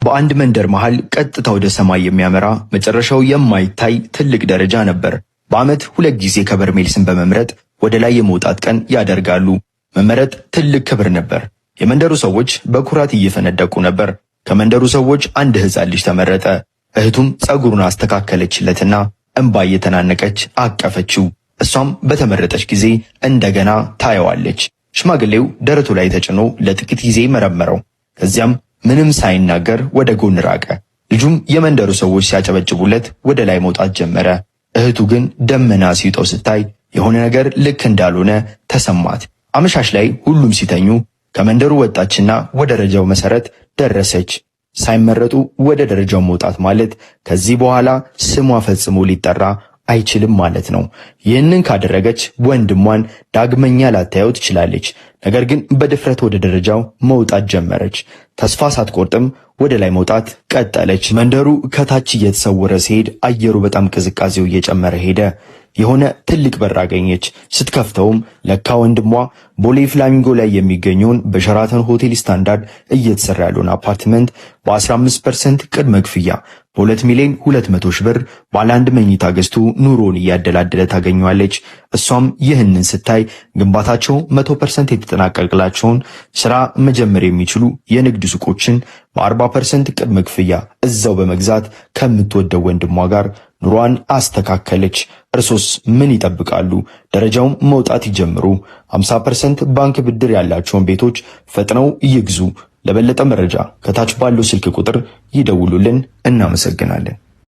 በአንድ መንደር መሃል ቀጥታ ወደ ሰማይ የሚያመራ መጨረሻው የማይታይ ትልቅ ደረጃ ነበር። በዓመት 2 ጊዜ ከበርሜል ስም በመምረጥ ወደ ላይ የመውጣት ቀን ያደርጋሉ። መመረጥ ትልቅ ክብር ነበር። የመንደሩ ሰዎች በኩራት እየፈነደቁ ነበር። ከመንደሩ ሰዎች አንድ ሕፃን ልጅ ተመረጠ። እህቱም ጸጉሩን አስተካከለችለትና እንባ እየተናነቀች አቀፈችው። እሷም በተመረጠች ጊዜ እንደገና ታየዋለች። ሽማግሌው ደረቱ ላይ ተጭኖ ለጥቂት ጊዜ መረመረው። ከዚያም ምንም ሳይናገር ወደ ጎን ራቀ። ልጁም የመንደሩ ሰዎች ሲያጨበጭቡለት ወደ ላይ መውጣት ጀመረ። እህቱ ግን ደመና ሲውጠው ስታይ የሆነ ነገር ልክ እንዳልሆነ ተሰማት። አመሻሽ ላይ ሁሉም ሲተኙ ከመንደሩ ወጣችና ወደ ደረጃው መሰረት ደረሰች። ሳይመረጡ ወደ ደረጃው መውጣት ማለት ከዚህ በኋላ ስሟ ፈጽሞ ሊጠራ አይችልም ማለት ነው። ይህንን ካደረገች ወንድሟን ዳግመኛ ላታየው ትችላለች። ነገር ግን በድፍረት ወደ ደረጃው መውጣት ጀመረች። ተስፋ ሳትቆርጥም ወደ ላይ መውጣት ቀጠለች። መንደሩ ከታች እየተሰወረ ሲሄድ አየሩ በጣም ቅዝቃዜው እየጨመረ ሄደ። የሆነ ትልቅ በር አገኘች። ስትከፍተውም ለካ ወንድሟ ቦሌ ፍላሚንጎ ላይ የሚገኘውን በሸራተን ሆቴል ስታንዳርድ እየተሰራ ያለውን አፓርትመንት በ15% ቅድመ ክፍያ በ2,200,000 ብር ባለ 1 መኝታ ገዝቶ ኑሮን እያደላደለ ታገኘዋለች። እሷም ይህንን ስታይ ግንባታቸው 100% የተጠናቀቀላቸውን ስራ መጀመር የሚችሉ የንግድ ሱቆችን በ40% ቅድመ ክፍያ እዛው በመግዛት ከምትወደው ወንድሟ ጋር ኑሯን አስተካከለች። እርሶስ ምን ይጠብቃሉ? ደረጃውን መውጣት ይጀምሩ። 50% ባንክ ብድር ያላቸውን ቤቶች ፈጥነው ይግዙ። ለበለጠ መረጃ ከታች ባለው ስልክ ቁጥር ይደውሉልን። እናመሰግናለን።